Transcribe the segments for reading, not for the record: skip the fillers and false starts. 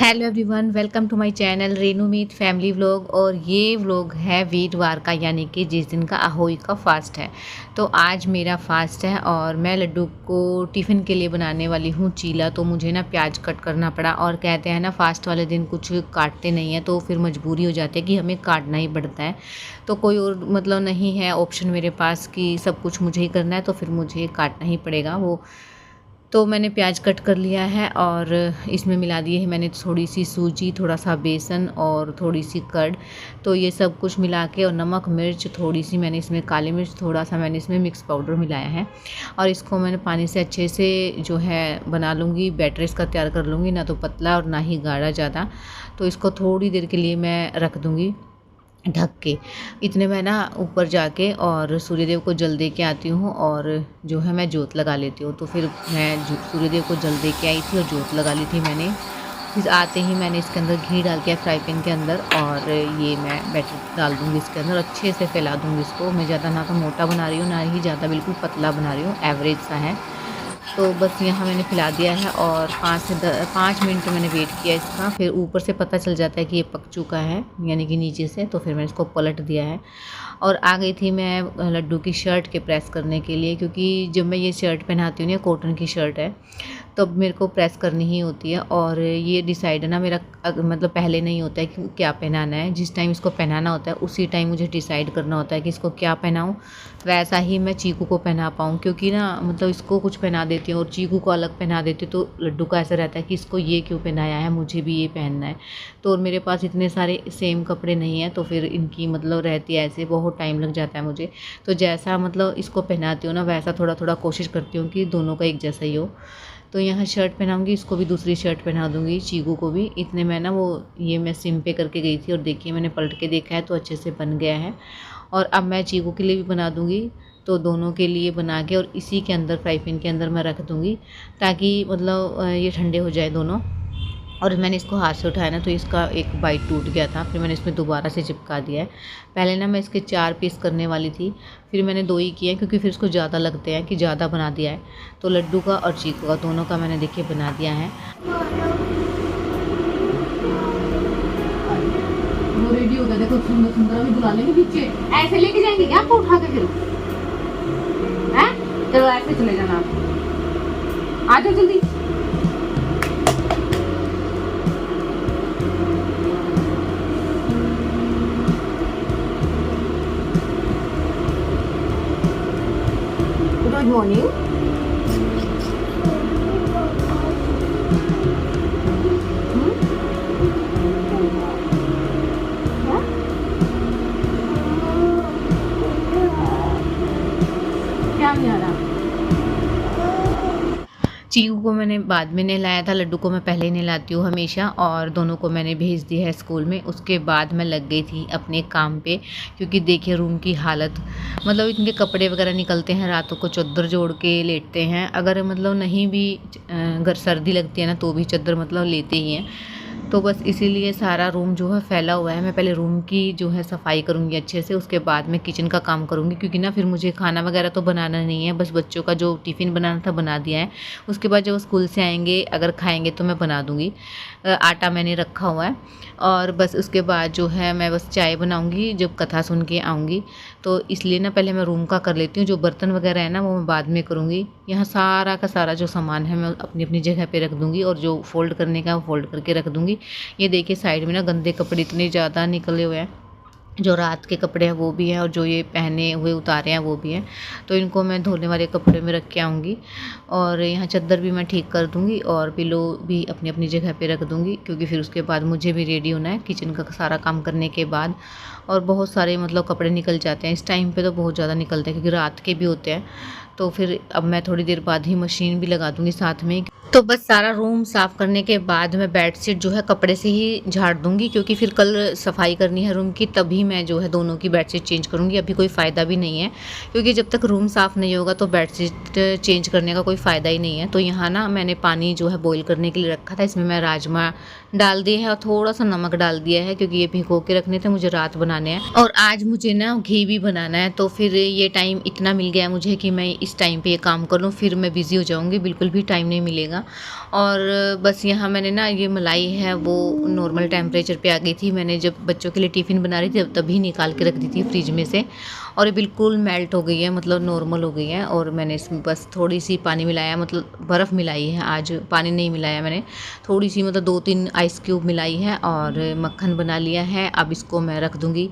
Hello everyone, welcome to my channel Renu Meet family vlog. और ये vlog है वीरवार का, यानी कि जिस दिन का अहोई का फास्ट है। तो आज मेरा फास्ट है और मैं लड्डू को टिफ़िन के लिए बनाने वाली हूँ चीला। तो मुझे ना प्याज कट करना पड़ा, और कहते हैं ना फास्ट वाले दिन कुछ काटते नहीं हैं, तो फिर मजबूरी हो जाती है कि हमें काटना ही पड़ता है। तो कोई और मतलब नहीं है ऑप्शन मेरे पास कि सब कुछ मुझे ही करना है, तो फिर मुझे काटना ही पड़ेगा वो। तो मैंने प्याज कट कर लिया है और इसमें मिला दिए है मैंने थोड़ी सी सूजी, थोड़ा सा बेसन और थोड़ी सी कर्ड। तो ये सब कुछ मिला के, और नमक मिर्च थोड़ी सी मैंने इसमें, काली मिर्च थोड़ा सा मैंने इसमें मिक्स पाउडर मिलाया है। और इसको मैंने पानी से अच्छे से जो है बना लूँगी, बैटर इसका तैयार कर लूँगी, ना तो पतला और ना ही गाढ़ा ज़्यादा। तो इसको थोड़ी देर के लिए मैं रख दूँगी ढक के। इतने में ना ऊपर जाके और सूर्यदेव को जल दे के आती हूँ, और जो है मैं जोत लगा लेती हूँ। तो फिर मैं सूर्यदेव को जल दे के आई थी और जोत लगा ली थी मैंने। फिर आते ही मैंने इसके अंदर घी डाल दिया फ्राई पैन के अंदर, और ये मैं बैटर डाल दूँगी इसके अंदर, अच्छे से फैला दूँगी इसको। मैं ज़्यादा ना तो मोटा बना रही हूँ, ना ही ज़्यादा बिल्कुल पतला बना रही हूँ, एवरेज सा है। तो बस यहाँ मैंने फैला दिया है, और 5 मिनट मैंने वेट किया इसका। फिर ऊपर से पता चल जाता है कि ये पक चुका है, यानी कि नीचे से। तो फिर मैंने इसको पलट दिया है, और आ गई थी मैं लड्डू की शर्ट के प्रेस करने के लिए, क्योंकि जब मैं ये शर्ट पहनाती हूँ ना, कॉटन की शर्ट है, तो मेरे को प्रेस करनी ही होती है। और ये डिसाइड है ना मेरा, मतलब पहले नहीं होता है कि क्या पहनाना है। जिस टाइम इसको पहनाना होता है उसी टाइम मुझे डिसाइड करना होता है कि इसको क्या पहनाऊँ, वैसा ही मैं चीकू को पहना पाऊँ। क्योंकि ना मतलब इसको कुछ पहना देती हूँ और चीकू को अलग पहना देती हूँ, तो लड्डू का ऐसा रहता है कि इसको ये क्यों पहनाया है, मुझे भी ये पहनना है। तो और मेरे पास इतने सारे सेम कपड़े नहीं हैं, तो फिर इनकी मतलब रहती है ऐसे, बहुत टाइम लग जाता है मुझे। तो जैसा मतलब इसको पहनाती हूँ ना, वैसा थोड़ा थोड़ा कोशिश करती हूँ कि दोनों का एक जैसा ही हो। तो यहाँ शर्ट पहनाऊँगी, इसको भी दूसरी शर्ट पहना दूँगी, चीकू को भी। इतने में ना वो, ये मैं सिम पे करके गई थी, और देखिए मैंने पलट के देखा है तो अच्छे से बन गया है। और अब मैं चीकू के लिए भी बना दूँगी। तो दोनों के लिए बना के और इसी के अंदर फ्राई पैन के अंदर मैं रख दूँगी, ताकि मतलब ये ठंडे हो जाए दोनों। और मैंने इसको हाथ से उठाया ना, तो इसका एक बाइट टूट गया था। फिर मैंने इसमें दोबारा से चिपका दिया है। पहले ना मैं इसके 4 पीस करने वाली थी, फिर मैंने 2 ही किए हैं, क्योंकि फिर इसको ज़्यादा लगते हैं कि ज़्यादा बना दिया है। तो लड्डू का और चीकू का दोनों का मैंने देखिए बना दिया है। वो रेडी हो गया, देखो सुंदर सुंदर अभी बुला लेंगे पीछे। ऐसे लेके जाएंगे क्या आपको उठा के? फिर हैं? चलो ऐसे चले जाना आप। आ जाओ जल्दी। Good morning. क्या नहीं आ रहा? चीकू को मैंने बाद में नहलाया था, लड्डू को मैं पहले ही नहलाती हूँ हमेशा। और दोनों को मैंने भेज दिया है स्कूल में। उसके बाद मैं लग गई थी अपने काम पे, क्योंकि देखिए रूम की हालत, मतलब इनके कपड़े वगैरह निकलते हैं, रातों को चद्दर जोड़ के लेटते हैं। अगर मतलब नहीं भी अगर सर्दी लगती है ना, तो भी चद्दर मतलब लेते ही हैं। तो बस इसीलिए सारा रूम जो है फैला हुआ है। मैं पहले रूम की जो है सफाई करूँगी अच्छे से, उसके बाद मैं किचन का काम करूँगी, क्योंकि ना फिर मुझे खाना वगैरह तो बनाना नहीं है, बस बच्चों का जो टिफ़िन बनाना था बना दिया है। उसके बाद जब वो स्कूल से आएंगे, अगर खाएंगे तो मैं बना दूँगी। आटा मैंने रखा हुआ है, और बस उसके बाद जो है मैं बस चाय बनाऊँगी जब कथा सुन के आऊँगी। तो इसलिए ना पहले मैं रूम का कर लेती हूँ, जो बर्तन वगैरह है ना वो मैं बाद में करूँगी। यहाँ सारा का सारा जो सामान है मैं अपनी अपनी जगह पे रख दूँगी, और जो फ़ोल्ड करने का है वो फ़ोल्ड करके रख दूँगी। ये देखिए साइड में ना गंदे कपड़े इतने ज़्यादा निकले हुए हैं, जो रात के कपड़े हैं वो भी हैं और जो ये पहने हुए उतारे हैं वो भी हैं। तो इनको मैं धोने वाले कपड़े में रख के आऊँगी और यहाँ चद्दर भी मैं ठीक कर दूँगी और पिलो भी अपनी-अपनी जगह पे रख दूँगी, क्योंकि फिर उसके बाद मुझे भी रेडी होना है किचन का सारा काम करने के बाद। और बहुत सारे मतलब कपड़े निकल जाते हैं, इस टाइम पे तो बहुत ज़्यादा निकलते हैं क्योंकि रात के भी होते हैं। तो फिर अब मैं थोड़ी देर बाद ही मशीन भी लगा दूँगी साथ में। तो बस सारा रूम साफ़ करने के बाद मैं बेडशीट जो है कपड़े से ही झाड़ दूँगी, क्योंकि फिर कल सफाई करनी है रूम की, तभी मैं जो है दोनों की बेडशीट चेंज करूँगी। अभी कोई फ़ायदा भी नहीं है, क्योंकि जब तक रूम साफ़ नहीं होगा तो बेडशीट चेंज करने का कोई फ़ायदा ही नहीं है। तो यहाँ ना मैंने पानी जो है बॉईल करने के लिए रखा था, इसमें मैं राजमा डाल दिए हैं और थोड़ा-सा नमक डाल दिया है, क्योंकि ये भिगो के रखने थे, मुझे रात बनाने हैं। और आज मुझे ना घी भी बनाना है, तो फिर ये टाइम इतना मिल गया है मुझे कि मैं इस टाइम पे ये काम कर लूँ, फिर मैं बिज़ी हो जाऊँगी, बिल्कुल भी टाइम नहीं मिलेगा। और बस यहाँ मैंने ना ये मलाई है वो नॉर्मल टेम्परेचर पे आ गई थी। मैंने जब बच्चों के लिए टिफ़िन बना रही थी तभी निकाल के रख दी थी फ्रिज में से, और ये बिल्कुल मेल्ट हो गई है, मतलब नॉर्मल हो गई है। और मैंने इसमें बस थोड़ी सी पानी मिलाया, मतलब बर्फ़ मिलाई है, आज पानी नहीं मिलाया मैंने। थोड़ी सी मतलब 2-3 आइस क्यूब मिलाई है और मक्खन बना लिया है। अब इसको मैं रख दूँगी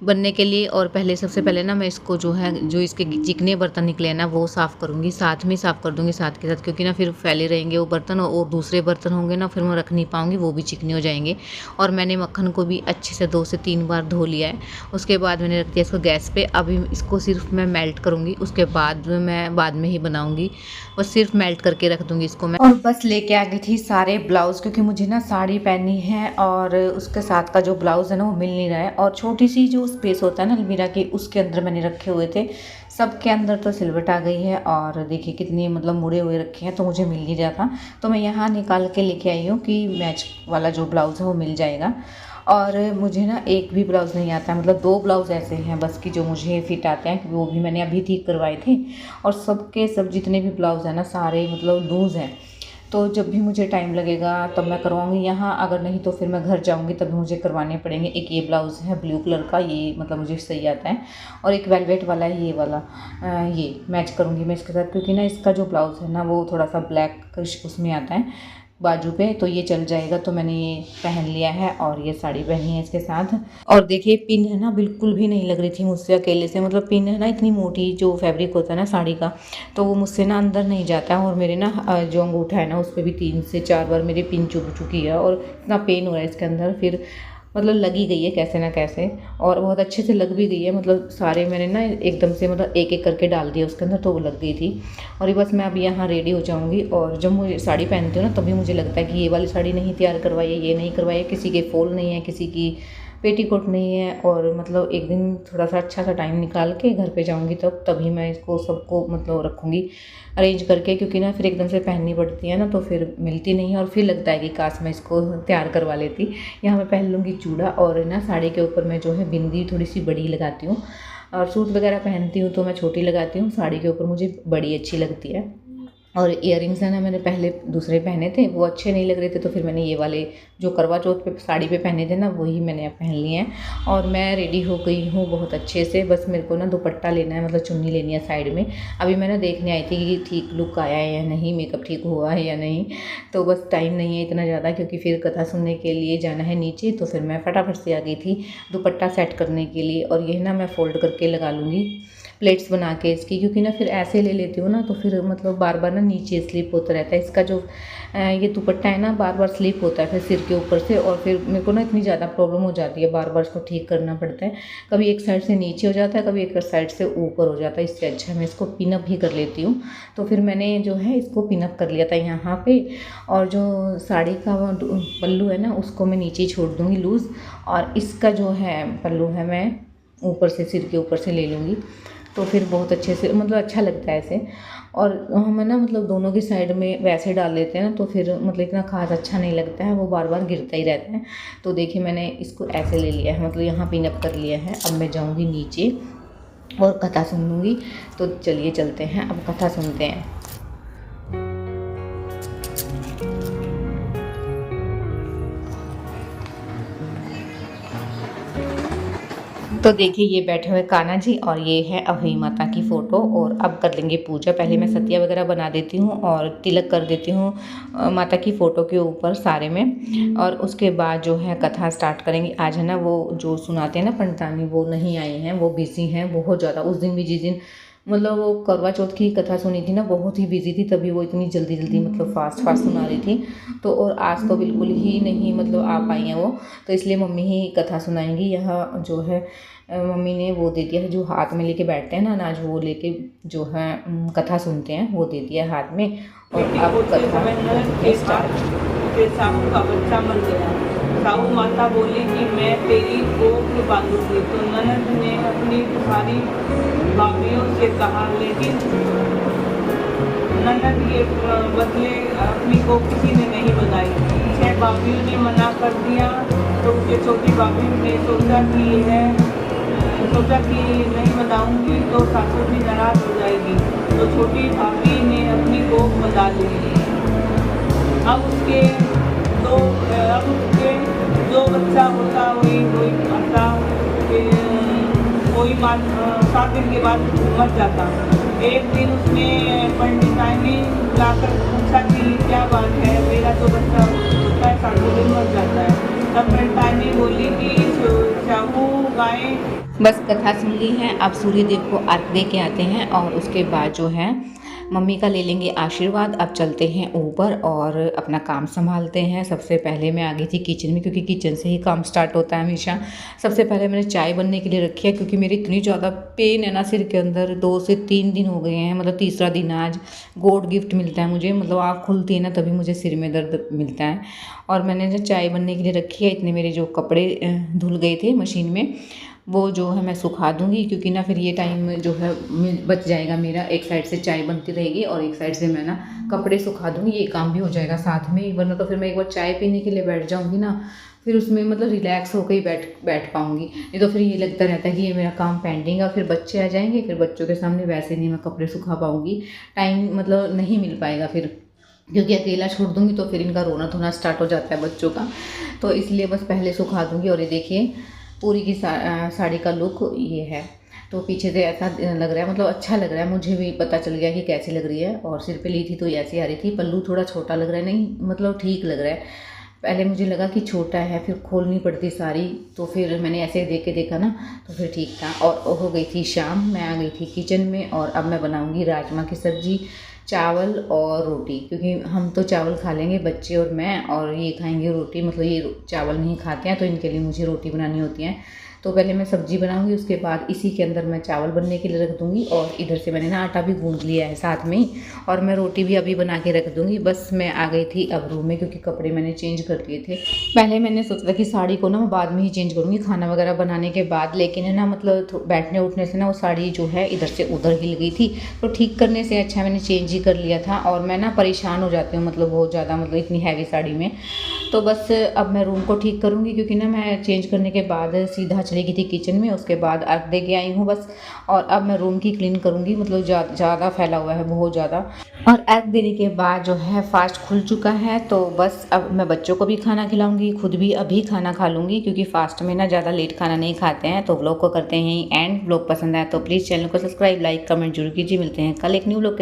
बनने के लिए। और पहले सबसे पहले ना मैं इसको जो है, जो इसके चिकने बर्तन निकले हैं ना वो साफ़ करूँगी, साथ में साफ़ कर दूँगी साथ के साथ, क्योंकि ना फिर फैले रहेंगे वो बर्तन और दूसरे बर्तन होंगे ना फिर मैं रख नहीं पाऊँगी, वो भी चिकने हो जाएंगे। और मैंने मक्खन को भी अच्छे से 2 से 3 बार धो लिया है। उसके बाद मैंने रख दिया इसको गैस पे। अभी इसको सिर्फ मैं मेल्ट करूँगी, उसके बाद मैं बाद में ही बनाऊँगी। बस सिर्फ मेल्ट करके रख दूँगी इसको मैं। और बस लेके आ गई थी सारे ब्लाउज़, क्योंकि मुझे ना साड़ी पहननी है और उसके साथ का जो ब्लाउज़ है ना वो मिल नहीं रहा है। और छोटी सी जो स्पेस होता है ना अलमीरा के, उसके अंदर मैंने रखे हुए थे, सबके अंदर तो सिलवट आ गई है। और देखिए कितनी मतलब मुड़े हुए रखे हैं, तो मुझे मिल नहीं रहा था। तो मैं यहाँ निकाल के लेके आई हूँ कि मैच वाला जो ब्लाउज़ है वो मिल जाएगा। और मुझे ना एक भी ब्लाउज़ नहीं आता है, मतलब 2 ब्लाउज़ ऐसे हैं बस कि जो मुझे फिट आते हैं, क्योंकि वो भी मैंने अभी ठीक करवाए थे। और सब के सब जितने भी ब्लाउज़ हैं ना सारे मतलब लूज़ हैं। तो जब भी मुझे टाइम लगेगा तब मैं करवाऊँगी यहाँ, अगर नहीं तो फिर मैं घर जाऊँगी तब मुझे करवाने पड़ेंगे। एक ये ब्लाउज़ है ब्लू कलर का, ये मतलब मुझे सही आता है। और एक वेलवेट वाला है ये वाला, ये मैच करूँगी मैं इसके साथ, क्योंकि ना इसका जो ब्लाउज़ है ना वो थोड़ा सा ब्लैक उसमें आता है बाजू पे, तो ये चल जाएगा। तो मैंने ये पहन लिया है और ये साड़ी पहनी है इसके साथ। और देखिए पिन है ना बिल्कुल भी नहीं लग रही थी मुझसे अकेले से, मतलब पिन है ना इतनी मोटी जो फैब्रिक होता है ना साड़ी का, तो वो मुझसे ना अंदर नहीं जाता है। और मेरे ना जो अंगूठा है ना उस पर भी 3 से 4 बार मेरी पिन चुभ चुकी है और इतना पेन हो रहा है इसके अंदर। फिर मतलब लगी गई है कैसे ना कैसे, और बहुत अच्छे से लग भी गई है। मतलब सारे मैंने ना एकदम से मतलब एक एक करके डाल दिया उसके अंदर, तो वो लग गई थी। और ये बस मैं अभी यहाँ रेडी हो जाऊँगी। और जब मुझे साड़ी पहनती हूँ ना तभी मुझे लगता है कि ये वाली साड़ी नहीं तैयार करवाई है, ये नहीं करवाई है, किसी के फॉल नहीं है, किसी की पेटीकोट नहीं है। और मतलब एक दिन थोड़ा सा अच्छा सा टाइम निकाल के घर पे जाऊँगी तभी मैं इसको सबको मतलब रखूँगी अरेंज करके, क्योंकि ना फिर एकदम से पहननी पड़ती है ना तो फिर मिलती नहीं है और फिर लगता है कि काश मैं इसको तैयार करवा लेती। यहाँ मैं पहन लूँगी चूड़ा, और ना साड़ी के ऊपर मैं जो है बिंदी थोड़ी सी बड़ी लगाती हूँ। और सूट वगैरह पहनती हूँ तो मैं छोटी लगाती हूँ, साड़ी के ऊपर मुझे बड़ी अच्छी लगती है। और इयररिंग्स है ना मैंने पहले दूसरे पहने थे, वो अच्छे नहीं लग रहे थे, तो फिर मैंने ये वाले जो करवा चौथ पे साड़ी पे पहने थे ना वही मैंने अब पहन लिए हैं। और मैं रेडी हो गई हूँ बहुत अच्छे से। बस मेरे को ना दुपट्टा लेना है, मतलब चुन्नी लेनी है साइड में। अभी मैं ना देखने आई थी कि ठीक लुक आया है या नहीं, मेकअप ठीक हुआ है या नहीं। तो बस टाइम नहीं है इतना ज़्यादा, क्योंकि फिर कथा सुनने के लिए जाना है नीचे, तो फिर मैं फटाफट से आ गई थी दुपट्टा सेट करने के लिए। और ये ना मैं फ़ोल्ड करके लगा लूँगी प्लेट्स बना के इसकी, क्योंकि ना फिर ऐसे ले लेती हूँ ना तो फिर मतलब बार बार ना नीचे स्लिप होता रहता है। इसका जो ये दुपट्टा है ना बार बार स्लिप होता है फिर सिर के ऊपर से, और फिर मेरे को ना इतनी ज़्यादा प्रॉब्लम हो जाती है, बार बार इसको ठीक करना पड़ता है। कभी एक साइड से नीचे हो जाता है, कभी एक साइड से ऊपर हो जाता है। इससे अच्छा मैं इसको पिनअप ही कर लेती हूँ। तो फिर मैंने जो है इसको पिनअप कर लिया था यहाँ पर। और जो साड़ी का पल्लू है ना उसको मैं नीचे छोड़ दूँगी लूज़, और इसका जो है पल्लू है मैं ऊपर से सिर के ऊपर से ले लूँगी, तो फिर बहुत अच्छे से मतलब अच्छा लगता है ऐसे। और हम ना मतलब दोनों की साइड में वैसे डाल लेते हैं ना तो फिर मतलब इतना खास अच्छा नहीं लगता है, वो बार बार गिरता ही रहता है। तो देखिए मैंने इसको ऐसे ले लिया है, मतलब यहाँ पिन अप कर लिया है। अब मैं जाऊँगी नीचे और कथा सुन लूँगी। तो चलिए चलते हैं, अब कथा सुनते हैं। तो देखिए ये बैठे हुए कान्हा जी और ये है अभय माता की फ़ोटो। और अब कर लेंगे पूजा। पहले मैं सतिया वगैरह बना देती हूँ और तिलक कर देती हूँ माता की फ़ोटो के ऊपर सारे में, और उसके बाद जो है कथा स्टार्ट करेंगे। आज है ना वो जो सुनाते हैं ना पंडितानी, वो नहीं आई हैं, वो बिज़ी हैं बहुत ज़्यादा। उस दिन भी जिस दिन मतलब वो करवा चौथ की कथा सुनी थी ना, बहुत ही बिजी थी, तभी वो इतनी जल्दी जल्दी मतलब फास्ट फास्ट सुना रही थी। तो और आज तो बिल्कुल ही नहीं मतलब आ पाई हैं वो, तो इसलिए मम्मी ही कथा सुनाएंगी। यहाँ जो है मम्मी ने वो दे दिया है, जो हाथ में लेके बैठते हैं ना अनाज, वो लेके जो है कथा सुनते हैं, वो दे दिया है हाथ में। और अब कथा स्टार्ट। साहू का बच्चा मर गया। साहू माता बोली कि मैं तेरी कोख बांधूंगी। तो ननद ने अपनी सारी भाभीियों से कहा, लेकिन ननद ये बदले अपनी कोख किसी ने नहीं बनाई। 6 भाभीियों ने मना कर दिया, तो उसके छोटी भाभी ने सोचा कि नहीं बनाऊंगी तो सासू भी नाराज हो जाएगी। तो छोटी भाभी ने अपनी कोख बना ली। अब उसके जो बच्चा होता वही आता, कोई 7 दिन के बाद मर जाता। एक दिन उसने पंडितानी लाकर पूछा कि क्या बात है, मेरा तो बच्चा होता है 7 दिन मर जाता है। तब पंडितानी बोली कि चाहू गाय। बस कथा सुन ली है, अब सूर्य देव को अर्घ दे के आते हैं और उसके बाद जो है मम्मी का ले लेंगे आशीर्वाद। अब चलते हैं ऊपर और अपना काम संभालते हैं। सबसे पहले मैं आ गई थी किचन में, क्योंकि किचन से ही काम स्टार्ट होता है हमेशा। सबसे पहले मैंने चाय बनने के लिए रखी है, क्योंकि मेरी इतनी ज़्यादा पेन है ना सिर के अंदर, 2 से 3 दिन हो गए हैं, मतलब तीसरा दिन आज। गॉड गिफ्ट मिलता है मुझे, मतलब आँख खुलती है ना तभी मुझे सिर में दर्द मिलता है। और मैंने जो चाय बनने के लिए रखी है, इतने मेरे जो कपड़े धुल गए थे मशीन में, वो जो है मैं सुखा दूँगी, क्योंकि ना फिर ये टाइम जो है बच जाएगा मेरा। एक साइड से चाय बनती रहेगी और एक साइड से मैं ना कपड़े सुखा दूँगी, ये काम भी हो जाएगा साथ में। वरना तो फिर मैं एक बार चाय पीने के लिए बैठ जाऊँगी ना, फिर उसमें मतलब रिलैक्स होकर ही बैठ पाऊँगी। नहीं तो फिर ये लगता रहता है कि ये मेरा काम पेंडिंग है, और फिर बच्चे आ जाएंगे, फिर बच्चों के सामने वैसे नहीं मैं कपड़े सुखा पाऊँगी, टाइम मतलब नहीं मिल पाएगा फिर, क्योंकि अकेला छोड़ दूँगी तो फिर इनका रोना धोना स्टार्ट हो जाता है बच्चों का। तो इसलिए बस पहले सुखा दूँगी। और ये देखिए पूरी की साड़ी का लुक ये है। तो पीछे से ऐसा लग रहा है, मतलब अच्छा लग रहा है, मुझे भी पता चल गया कि कैसी लग रही है। और सिर पे ली थी तो ऐसी आ रही थी। पल्लू थोड़ा छोटा लग रहा है, नहीं मतलब ठीक लग रहा है। पहले मुझे लगा कि छोटा है, फिर खोलनी पड़ती साड़ी, तो फिर मैंने ऐसे देख के देखा ना तो फिर ठीक था। और हो गई थी शाम, मैं आ गई थी किचन में, और अब मैं बनाऊँगी राजमा की सब्ज़ी, चावल और रोटी। क्योंकि हम तो चावल खा लेंगे बच्चे और मैं, और ये खाएंगे रोटी, मतलब ये चावल नहीं खाते हैं, तो इनके लिए मुझे रोटी बनानी होती है। तो पहले मैं सब्ज़ी बनाऊंगी, उसके बाद इसी के अंदर मैं चावल बनने के लिए रख दूंगी। और इधर से मैंने ना आटा भी गूंद लिया है साथ में ही, और मैं रोटी भी अभी बना के रख दूंगी। बस मैं आ गई थी अब रूम में, क्योंकि कपड़े मैंने चेंज कर लिए थे। पहले मैंने सोचा था कि साड़ी को ना मैं बाद में ही चेंज करूँगी खाना वगैरह बनाने के बाद, लेकिन है ना मतलब बैठने उठने से ना वो साड़ी जो है इधर से उधर हिल गई थी। तो ठीक करने से अच्छा मैंने चेंज ही कर लिया था। और मैं ना परेशान हो जाती हूँ मतलब बहुत ज़्यादा, मतलब इतनी हैवी साड़ी में। तो बस अब मैं रूम को ठीक करूँगी, क्योंकि ना मैं चेंज करने के बाद सीधा चली गई थी किचन में, उसके बाद अर्घ दे के आई हूँ बस। और अब मैं रूम की क्लीन करूँगी, मतलब ज़्यादा फैला हुआ है बहुत ज़्यादा। और अर्घ देने के बाद जो है फास्ट खुल चुका है, तो बस अब मैं बच्चों को भी खाना खिलाऊंगी, खुद भी अभी खाना खा लूँगी, क्योंकि फास्ट में ना ज़्यादा लेट खाना नहीं खाते हैं। तो व्लॉग को करते हैं एंड व्लॉग पसंद आया तो प्लीज़ चैनल को सब्सक्राइब, लाइक, कमेंट जरूर कीजिए। मिलते हैं कल एक न्यू व्लॉग के